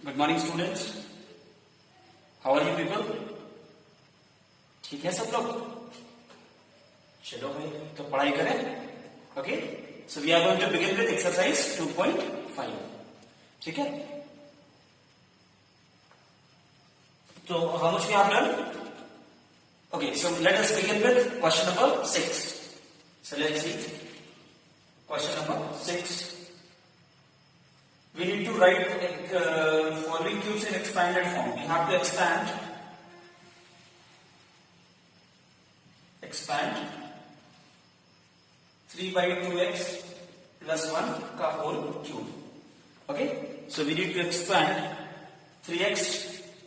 Good morning students, how are you people? ठीक है सब लोग? चलो भाई तो पढ़ाई करें. Okay, so we are going to begin with exercise 2.5. ठीक है, तो how much we have learn? Okay, so let us begin with question number 6. So let's see question number 6. We need to write following cubes in expanded form. We have to expand 3 by 2x plus 1 का whole cube. Okay, so we need to expand 3x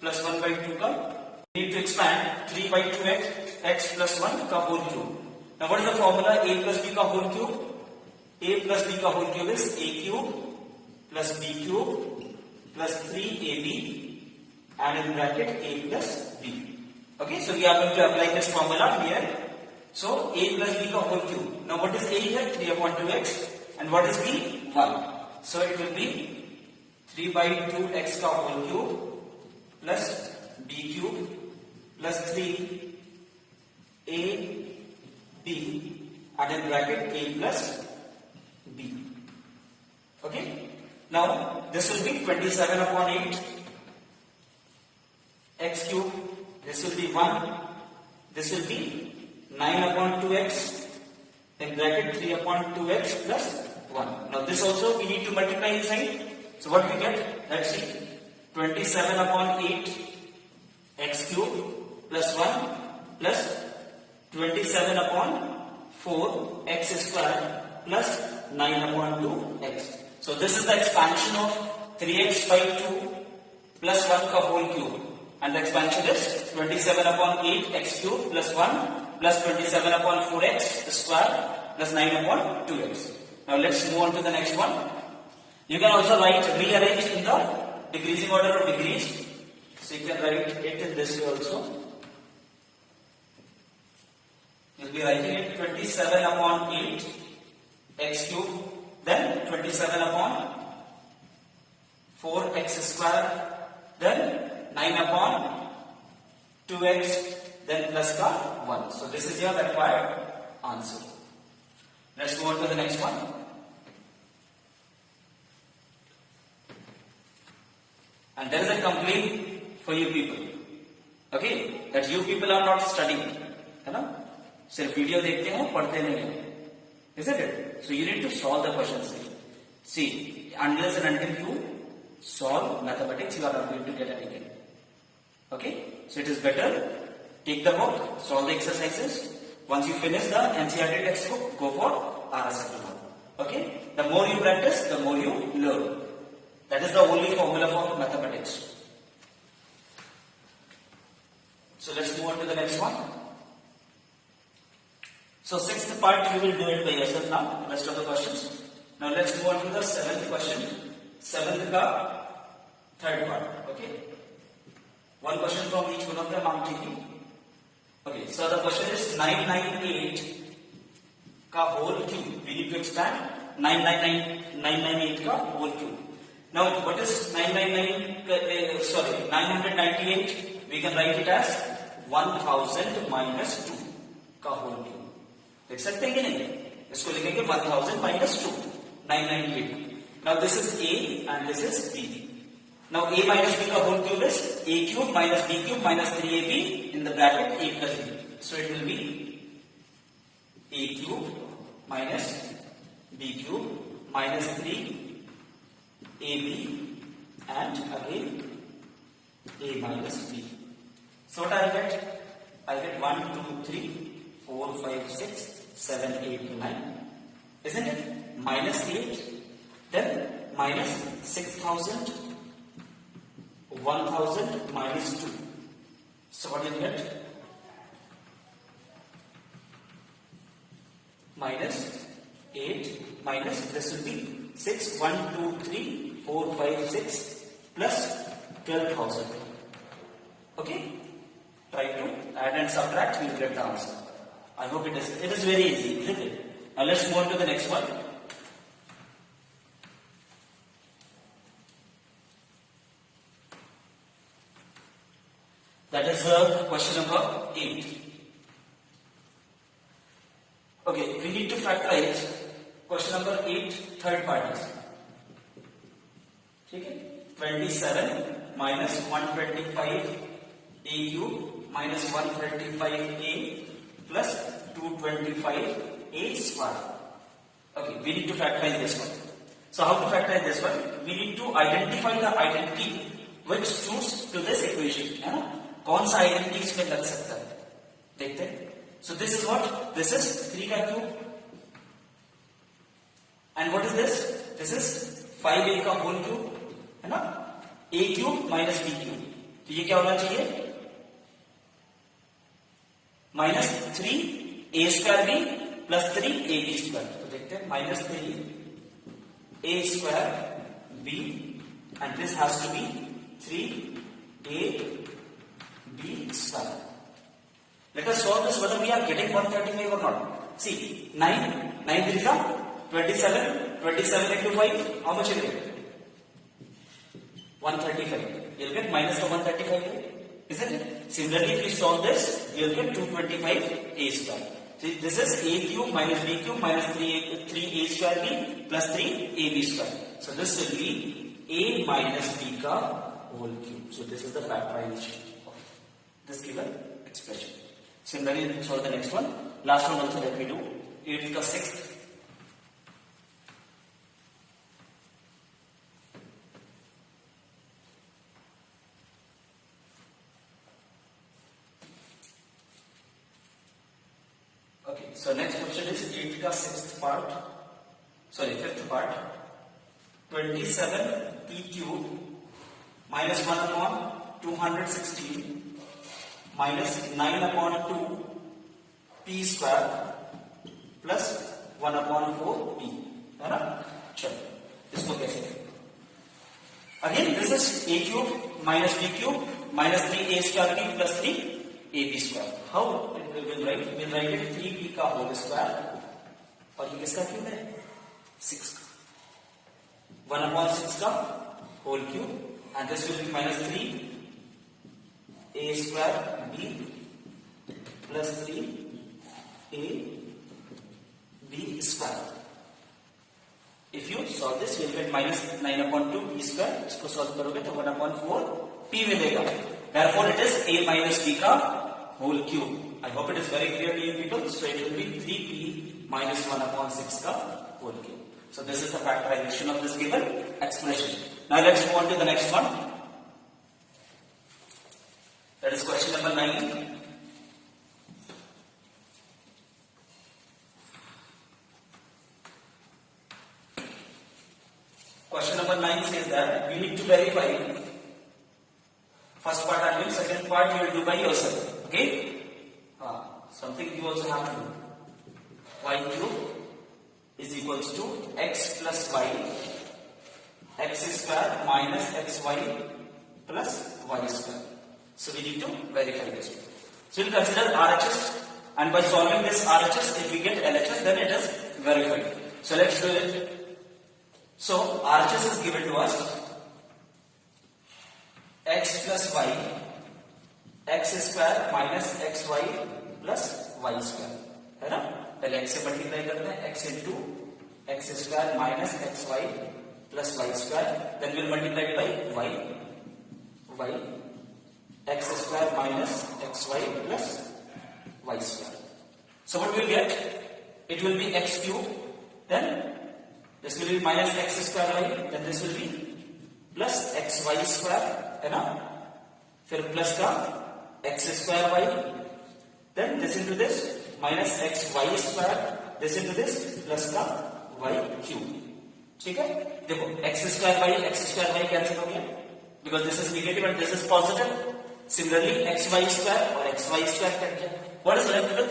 plus 1 by 2 का. We need to expand 3 by 2x x plus 1 का whole cube. Now what is the formula? A plus b का whole cube. A plus b का whole cube is a cube plus b cube plus 3ab and in bracket a plus b. Okay, so we are going to apply this formula here. So a plus b का whole cube. Now what is a here? 3 upon 2x and what is b? 1. So it will be 3 by 2x का whole cube plus b cube plus 3 a b and in bracket a plus b. Okay, now this will be 27 upon 8 x cube, this will be 1, this will be 9 upon 2x in bracket 3 upon 2x plus 1. Now this also we need to multiply inside. So what we get? Let's see. 27 upon 8 x cube plus 1 plus 27 upon 4 x square plus 9 upon 2 x. So this is the expansion of 3x by 2 plus 1 ka whole cube, and the expansion is 27 upon 8 x cube plus 1 plus 27 upon 4x square plus 9 upon 2x. Now let's move on to the next one. You can also rearrange in the decreasing order of degrees. So you can write it in this way also. You will be writing it 27 upon 8 x cube, then 27 upon 4x square, then 9 upon 2x, then plus ka 1. So this is your required answer. Let's go on to the next one. And there is a complaint for you people. Okay, that you people are not studying. है ना? सिर्फ video देखते हैं, पढ़ते नहीं हैं. Isn't it? So you need to solve the questions. See, unless and until you solve mathematics, you are not going to get anything. Okay? So it is better, take the book, solve the exercises. Once you finish the NCERT textbook, go for RSM. Okay? The more you practice, the more you learn. That is the only formula for mathematics. So let's move on to the next one. So sixth part you will do it by yourself now. Rest of the questions. Now let's move on to the seventh question. Seventh ka third part. Okay. One question from each one of them I'm taking. Okay. So the question is 998 ka whole cube. We need to expand 998 ka whole cube. Now what is 998? We can write it as 1000 minus 2 का whole cube. देख सकते हैं कि नहीं? इसको लिखेंगे 1000 minus 2, 998. Now this is A and this is B. Now A minus B का whole cube is A cube minus B cube minus 3AB in the bracket A plus B. So it will be A cube minus B cube minus 3AB and again A minus B. So what I get? I get 1, 2, 3, 4, 5, 6, 7, 8, 9. Isn't it? Minus 8, then minus 6000, 1000 minus 2. So what do you get? Minus 8 minus, this will be 6, 1, 2, 3, 4, 5, 6 plus 12,000. Okay? Try to add and subtract, you will get the answer. I hope it is very easy, isn't it? Now let's move on to the next one. That is question number 8. Okay, we need to factorize question number 8 third part is. ठीक है, 27 minus 125 a cube minus 135 a plus 225 a square. Okay, we need to factorize this one. So how to factorize this one? We need to identify the identity which suits to this equation. है ना? कौन सा identity इसमें लग सकता है? देखते हैं. So this is what? This is 3 का cube. And what is this? This is 5a का whole cube. है ना? a cube minus b cube. तो ये क्या होना चाहिए? minus 3a square b plus 3ab square. तो देखते हैं minus 3a square b and this has to be 3ab square. Let us solve this whether we are getting 135 or not. See, 9 3 are 27, 27 into 5, how much will you get? 135. You'll get minus of 135, isn't it? Similarly, if you solve this, you'll get 225 a square. See, this is a cube minus b cube minus 3a square b plus 3ab square. So this will be a minus b ka whole cube. So this is the factorization of this given expression. Similarly, solve the next one. Last one also let me do. 8 ka 6th. Okay, so next question is 8 ka 6th part. Sorry, 5th part. 27 p cube minus 1 upon 216 minus 9 upon 2 p square plus 1 upon 4 p. है ना? चलो इसको कैसे करें? Again, this is a cube minus b cube minus 3a square b plus 3ab square. How we'll write? We'll write it 3b का whole square और ये किसका क्यूब है? 6 का. 1 upon 6 का whole cube and this will be minus 3a square b plus 3a b square. If you solve this, you will get minus 9 upon 2 p square. इसको solve करोगे तो 1 upon 4 p मिलेगा. Therefore, it is a minus b का whole cube. I hope it is very clear to you people. So it will be 3p minus 1 upon 6 का whole cube. So this is the factorization of this given expression. Now let's move on to the next one. That is question number 9. Question number 9 says that we need to verify. First part I will, second part you will do by yourself. Okay? Something you also have to do. Y cube is equals to x plus y, x square minus xy plus y square. So we need to verify this one. So we'll consider RHS, and by solving this RHS, if we get LHS, then it is verified. So let's do it. So RHS is given to us x plus y, x square minus xy plus y square. है ना? पहले x से multiply करते हैं, x into x square minus xy plus y square. Then we'll multiply it by y x square minus xy plus y square. So what we'll get? It will be x cube. Then this will be minus x square y. Then this will be plus xy square. है ना? फिर plus का x square y. Then this into this minus xy square. This into this plus का y cube. ठीक है? देखो x square y cancel हो गया because this is negative and this is positive. Similarly, xy square or xy square cancel. What is left with?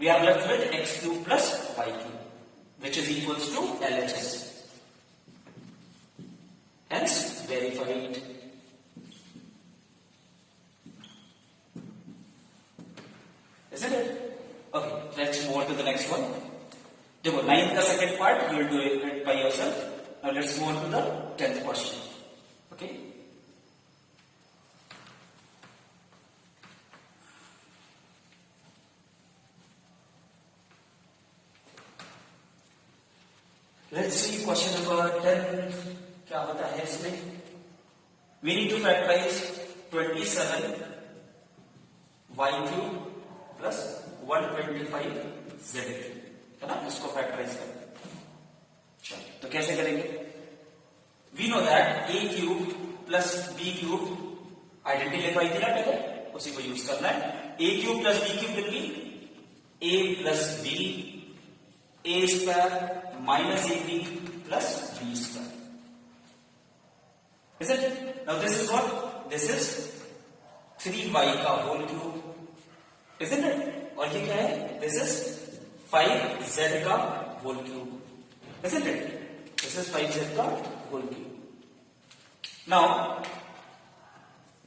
We are left with x cube plus y cube, which is equals to LHS. Hence, verified. Isn't it? Okay, let's move on to the next one. देखो 9th का second part, you will do it by yourself. Now let's move on to the 10th question. Okay. Let's see question number 10 क्या होता है इसमें. We need to factorise 27 y cube plus 125 z है ना, इसको factorise करें. चलो तो कैसे करेंगे. We know that a cube plus b cube identity लिखवाई थी ना पहले, उसी को यूज करना है. a cube plus b cube will be a plus b a square minus ab plus b square. Is it? Now this is what? This is 3y का whole cube. Isn't it? और ये क्या है? This is 5z का whole cube. Isn't it? This is 5z का whole cube. Now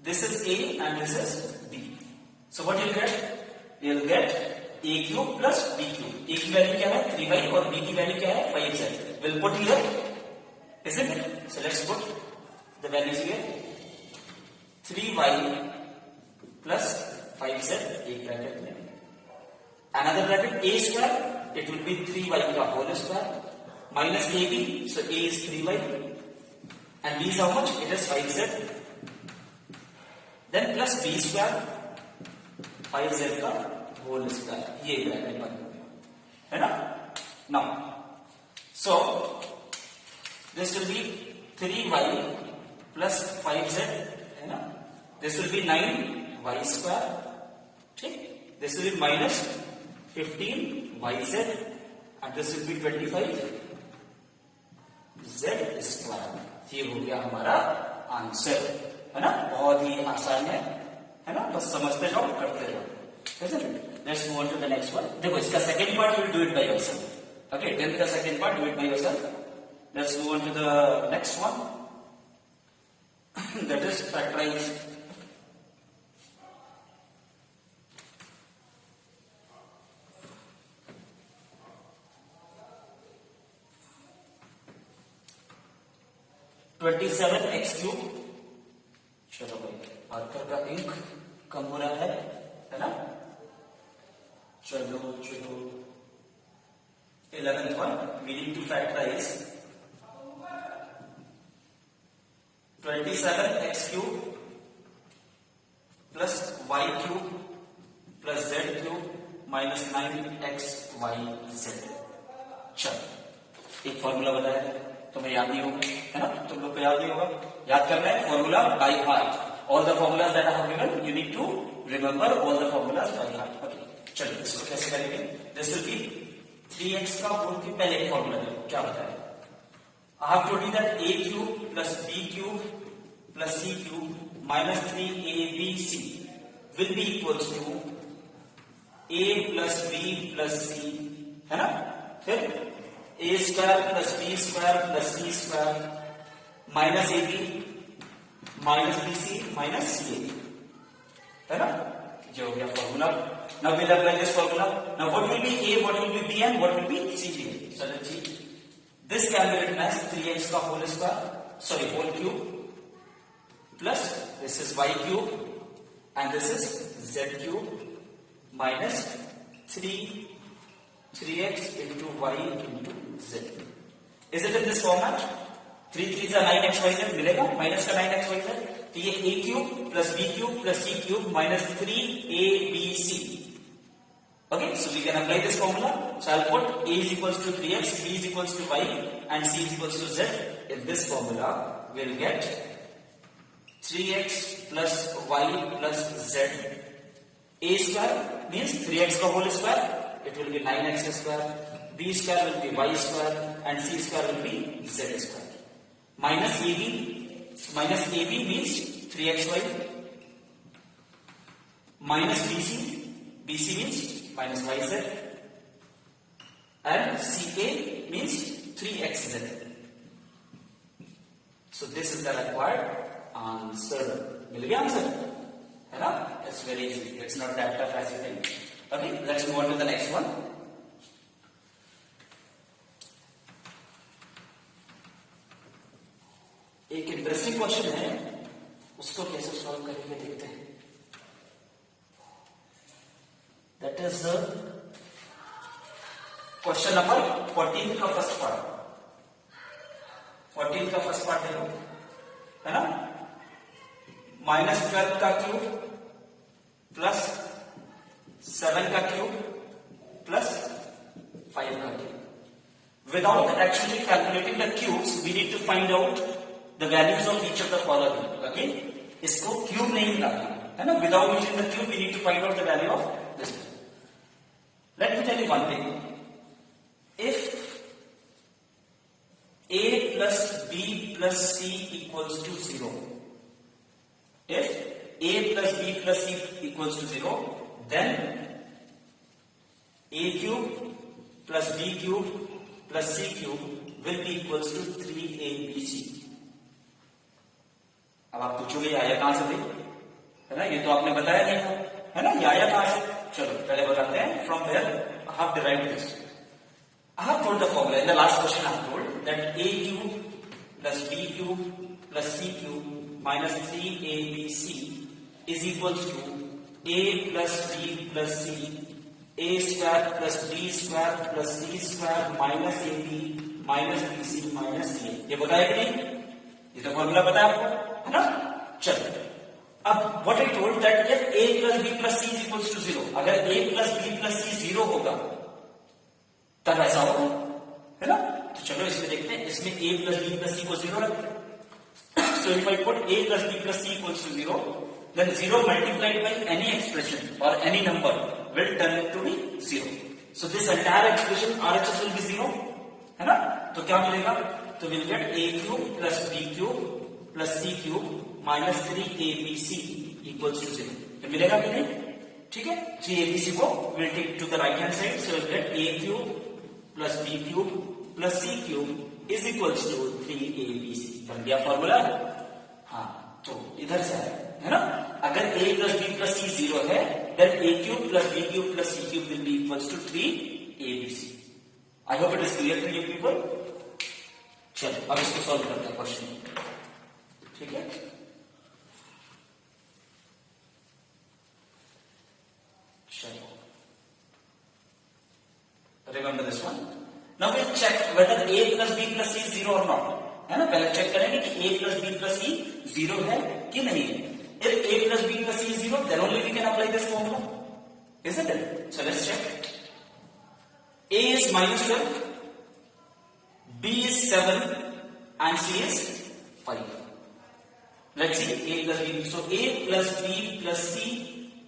this is a and this is b. So what you'll get? You'll get a cube plus b cube. a की value क्या है? 3y और b की value क्या है? 5z. We'll put here. Isn't it? So let's put the values here. 3y plus 5z एक bracket में. Another bracket a square, it will be 3y का whole square minus ab, so a is 3y and b is how much? It is 5z. Then plus b square 5z का whole square. ये bracket बन गया है ना. Now so this will be 3y plus 5z है ना. This will be 9y square. ठीक. This will be minus 15yz and this will be 25z square. ये हो गया हमारा आंसर है ना. बहुत ही आसान है ना. बस समझते जाओ, करते जाओ. Let's move on to the next one. देखो इसका second part you will do it by yourself. Okay, then the second part do it by yourself. Let's move on to the next one. That is factorize 27x cube. चलो भाई marker का ink कम हो रहा है ना. चलो 11th one. We need to factorize 27x cube plus y cube plus z cube minus 9xyz. चलो एक फॉर्मूला बताया है, तुम्हें याद नहीं होगा है ना. तुम लोग को याद नहीं होगा. याद करना है formula by heart. All the formulas that I have given you need to remember all the formulas by heart. Okay चलिए इसको कैसे करेंगे. दिस विल बी 3x का होल क्यूब. पहले एक फॉर्मूला देखो क्या बताया. I have told you that a cube plus b cube plus c cube minus 3abc will be equals to a plus b plus c है ना. फिर a square plus b square plus c square minus ab minus bc minus ca है ना. ये हो गया formula. Now we'll apply this formula. Now what will be a, what will be b and what will be c here. So let's see. This can be written as 3x का whole square, sorry whole cube plus this is y cube and this is z cube minus 3x into y into z. Is it in this format? 3 3s are 9xyz मिलेगा. Minus का 9xyz. तो ये a cube plus b cube plus c cube minus 3abc. Okay, so we can apply this formula. So I'll put a is equals to 3x, b is equals to y and c is equals to z. In this formula, we'll get 3x plus y plus z. A square means 3x ka whole square. It will be 9x square. B square will be y square and c square will be z square. Minus ab means 3xy. Minus bc means minus yz and ca means 3xz. So this is the required answer. मिल गया answer है ना. It's very easy. It's not that tough as you think. Okay, let's move on to the next one. एक interesting question है, उसको कैसे solve करेंगे देखते हैं. That is question number 14 का फर्स्ट पार्ट. 14 का फर्स्ट पार्ट देखो, है ना, -12 का क्यूब प्लस 7 का क्यूब प्लस 5 का cube. Without actually calculating the cubes, we need to find out the values of each of the following. Okay, इसको cube नहीं निकालना है ना. Without using the cube, we need to find out the value of this. Let me tell you one thing. If a plus b plus c equals to 0, if a plus b plus c equals to 0, then a cube plus b cube plus c cube will be equals to 3abc. अब आप पूछोगे ये आया कहां से भाई, है ना, ये तो आपने बताया नहीं था, है ना, ये आया कहां से. चलो पहले बताते हैं from where I have derived this. I have told the formula in the last question. I have told that a cube plus b cube plus c cube minus 3abc is equals to a plus b plus c a square plus b square plus c square minus ab minus bc minus ca. ये बताया कि नहीं, ये तो formula पता है आपको, है ना. चलो अब what I told that if a plus b plus c is equals to 0, अगर a plus b plus c 0 होगा तब ऐसा होगा, है ना. तो चलो इसमें देखते हैं, इसमें a plus b plus c को 0 रखते हैं. So if I put a plus b plus c equals to 0, then 0 multiplied by any expression or any number will turn it to be 0. So this entire expression RHS will be 0, है ना. तो क्या मिलेगा, तो we'll get a cube plus b cube plus c cube minus 3abc equals to 0. तो मिलेगा कि नहीं, ठीक है. 3abc को we'll take to the right hand side, so we'll get a cube plus b cube plus c cube is equals to 3abc. बन गया formula. हाँ, तो इधर से आया, है ना. अगर a plus b plus c 0 है, then a cube plus b cube plus c cube will be equals to 3abc. I hope it is clear to you people. चलो अब इसको सॉल्व करते हैं क्वेश्चन, ठीक है. चलो remember this one. Now we'll check whether a plus b plus c is 0 or not, है ना. पहले चेक करेंगे कि a plus b plus c 0 है कि नहीं है. If a plus b plus c is 0, then only we can apply this formula, isn't it? So let's check. A is -12, b is 7 and c is 5. Let's see a plus b. So a plus b plus c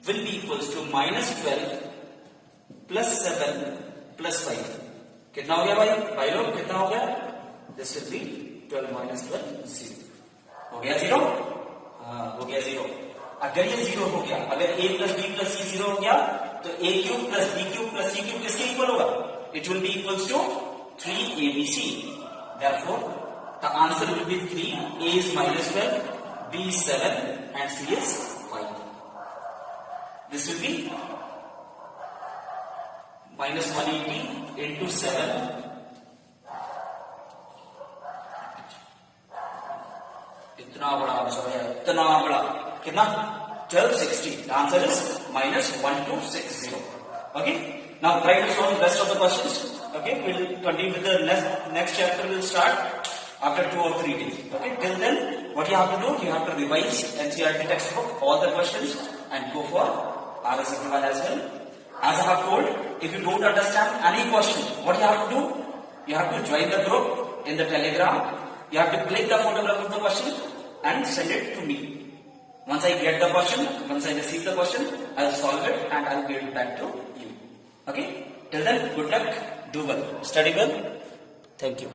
will be equals to -12 plus 7 plus 5. कितना हो गया भाई लोग, कितना हो गया. This will be 12 minus 12 0. हो गया 0. हाँ, हो गया 0. अगर ये 0 हो गया, अगर a plus b plus c 0 हो गया, तो a cube plus b cube plus c cube किसके इक्वल होगा, it will be equals to 3abc. Therefore the answer will be 3. A is -12, b is 7 and c is 5. This will be -180 into 7 इतना बड़ा answer है, इतना बड़ा, कितना 1260. The answer is -1260. Okay, now try to solve the rest of the questions. Okay, we'll continue with the next chapter. Will start after 2 or 3 days. Okay, till then what you have to do, you have to revise NCERT textbook, all the questions, and go for RSM1 as well. As I have told, if you don't understand any question, what you have to do, you have to join the group in the Telegram. You have to click the photograph of the question and send it to me. Once I get the question, once I receive the question, I'll solve it and I'll give it back to you. Okay? Till then, good luck, do well, study well. Thank you.